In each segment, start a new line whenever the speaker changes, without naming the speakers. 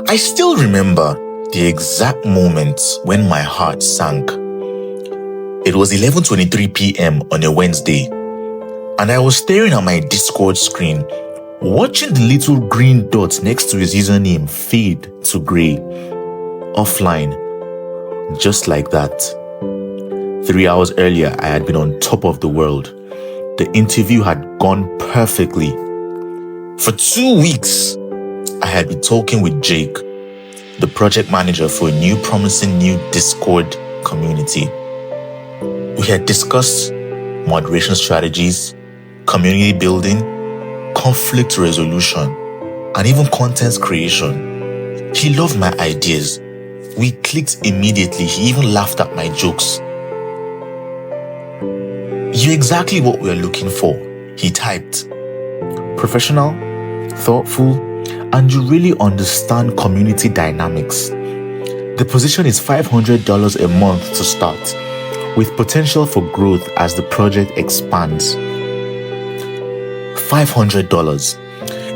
I still remember the exact moment when my heart sank. It was 11:23 p.m. on a Wednesday, and I was staring at my Discord screen, watching the little green dots next to his username fade to grey, offline, just like that. 3 hours earlier, I had been on top of the world. The interview had gone perfectly. For 2 weeks, I had been talking with Jake, the project manager for a new promising new Discord community. We had discussed moderation strategies, community building, conflict resolution, and even content creation. He loved my ideas. We clicked immediately. He even laughed at my jokes. "You're exactly what we're looking for," he typed. "Professional, thoughtful, and you really understand community dynamics. The position is $500 a month to start, with potential for growth as the project expands." $500.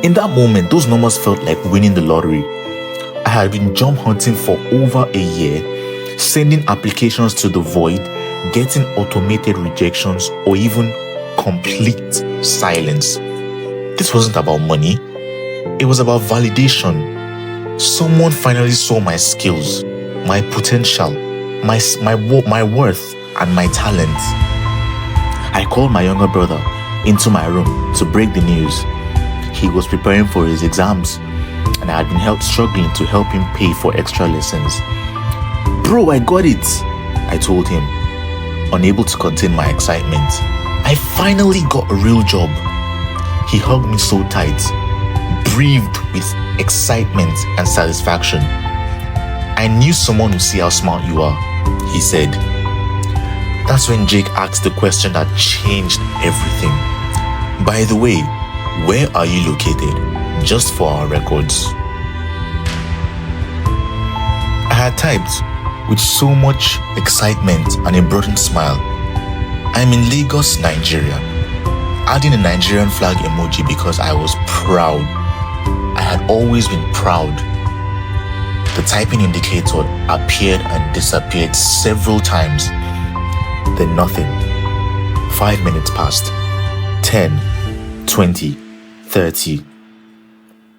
In that moment, those numbers felt like winning the lottery. I had been job hunting for over a year, sending applications to the void, getting automated rejections, or even complete silence. This wasn't about money. It was about validation. Someone finally saw my skills, my potential, my worth, and my talent. I called my younger brother into my room to break the news. He was preparing for his exams, and I had been struggling to help him pay for extra lessons. "Bro, I got it," I told him, unable to contain my excitement. I finally got a real job. He hugged me so tight, breathed with excitement and satisfaction. "I knew someone would see how smart you are," he said. That's when Jake asked the question that changed everything. "By the way, where are you located? Just for our records." I had typed with so much excitement and a broadened smile, "I'm in Lagos, Nigeria," adding a Nigerian flag emoji because I was proud. I had always been proud. The typing indicator appeared and disappeared several times. Then nothing. 5 minutes passed. 10, 20, 30.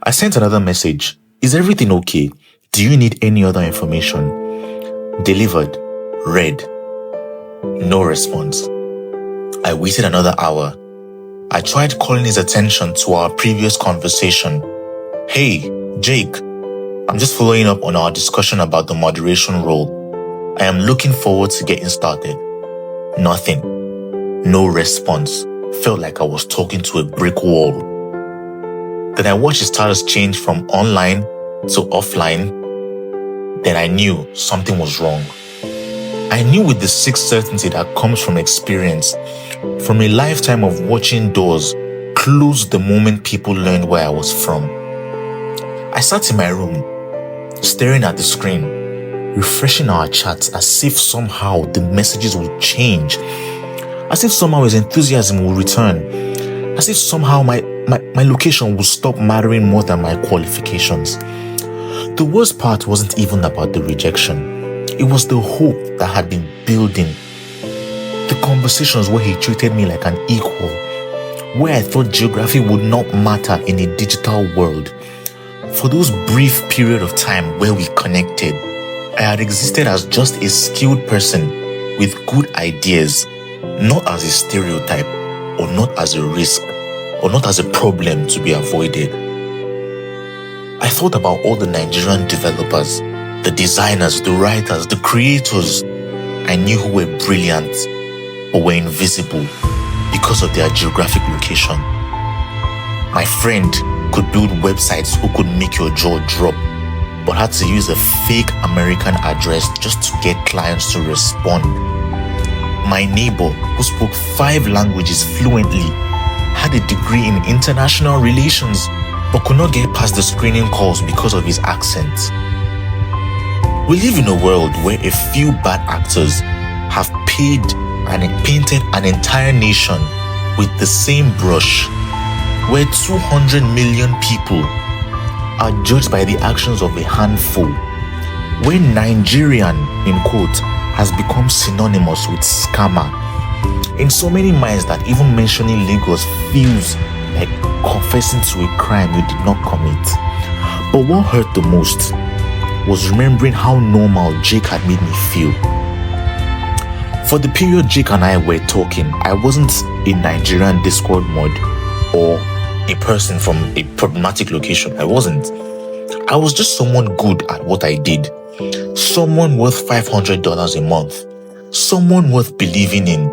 I sent another message. "Is everything okay? Do you need any other information?" Delivered. Read. No response. I waited another hour. I tried calling his attention to our previous conversation. "Hey, Jake, I'm just following up on our discussion about the moderation role. I am looking forward to getting started." Nothing. No response. Felt like I was talking to a brick wall. Then I watched his status change from online to offline. Then I knew something was wrong. I knew with the sick certainty that comes from experience, from a lifetime of watching doors close the moment people learned where I was from. I sat in my room, staring at the screen, refreshing our chats as if somehow the messages would change, as if somehow his enthusiasm will return, as if somehow my location will stop mattering more than my qualifications. The worst part wasn't even about the rejection. It was the hope that had been building. The conversations where he treated me like an equal, where I thought geography would not matter in a digital world. For those brief period of time where we connected, I had existed as just a skilled person with good ideas, not as a stereotype, or not as a risk, or not as a problem to be avoided. I thought about all the Nigerian developers, the designers, the writers, the creators I knew who were brilliant but were invisible because of their geographic location. My friend could build websites who could make your jaw drop, but had to use a fake American address just to get clients to respond. My neighbor, who spoke 5 languages fluently, had a degree in international relations, but could not get past the screening calls because of his accent. We live in a world where a few bad actors have painted an entire nation with the same brush, where 200 million people are judged by the actions of a handful, when Nigerian, in quote, has become synonymous with scammer in so many minds that even mentioning Lagos feels like confessing to a crime you did not commit. But what hurt the most was remembering how normal Jake had made me feel. For the period Jake and I were talking, I wasn't a Nigerian Discord mod or a person from a problematic location. I wasn't. I was just someone good at what I did. Someone worth $500 a month. Someone worth believing in.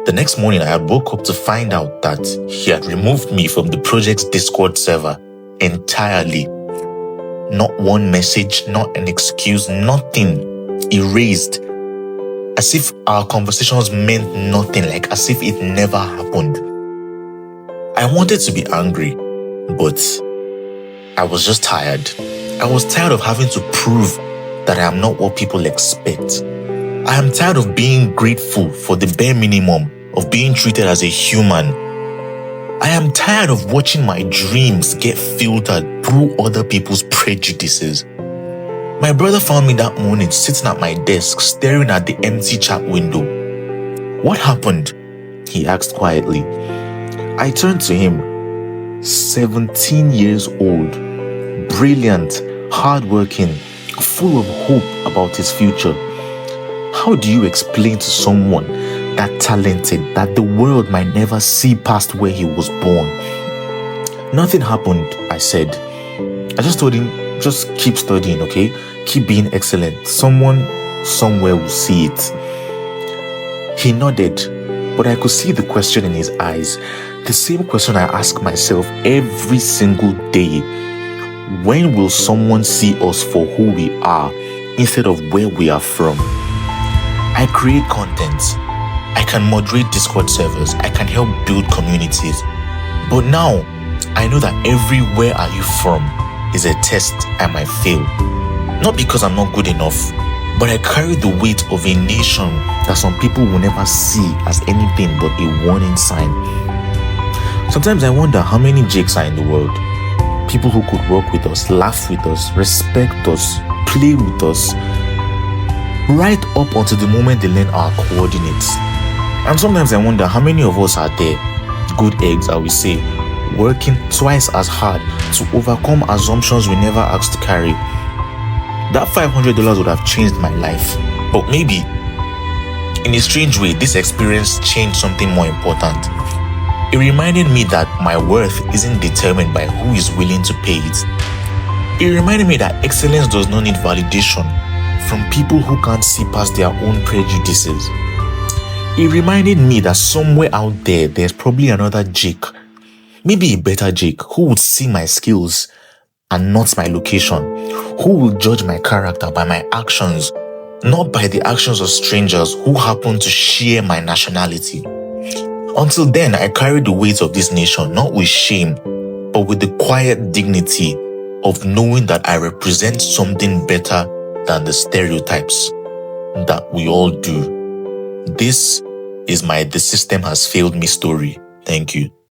The next morning, I had woke up to find out that he had removed me from the project's Discord server entirely. Not one message, not an excuse, nothing. Erased. As if our conversations meant nothing, like as if it never happened. I wanted to be angry, but I was just tired. I was tired of having to prove that I am not what people expect. I am tired of being grateful for the bare minimum of being treated as a human. I am tired of watching my dreams get filtered through other people's prejudices. My brother found me that morning sitting at my desk staring at the empty chat window. "What happened?" he asked quietly. I turned to him. 17 years old, brilliant, hardworking, full of hope about his future. How do you explain to someone that talented that the world might never see past where he was born? "Nothing happened," I said. I just told him, just keep studying, okay? Keep being excellent. Someone somewhere will see it. He nodded, but I could see the question in his eyes. The same question I ask myself every single day. When will someone see us for who we are instead of where we are from? I create content. I can moderate Discord servers. I can help build communities. But now, I know that every "where are you from" is a test I might fail. Not because I'm not good enough, but I carry the weight of a nation that some people will never see as anything but a warning sign. Sometimes I wonder how many Jakes are in the world. People who could work with us, laugh with us, respect us, play with us, right up until the moment they learn our coordinates. And sometimes I wonder how many of us are there, good eggs, I will say, working twice as hard to overcome assumptions we never asked to carry. That $500 would have changed my life. But maybe, in a strange way, this experience changed something more important. It reminded me that my worth isn't determined by who is willing to pay it. It reminded me that excellence does not need validation from people who can't see past their own prejudices. It reminded me that somewhere out there, there's probably another Jake, maybe a better Jake, who would see my skills and not my location, who will judge my character by my actions, not by the actions of strangers who happen to share my nationality. Until then, I carry the weight of this nation, not with shame, but with the quiet dignity of knowing that I represent something better than the stereotypes that we all do. This is my "the system has failed me" story. Thank you.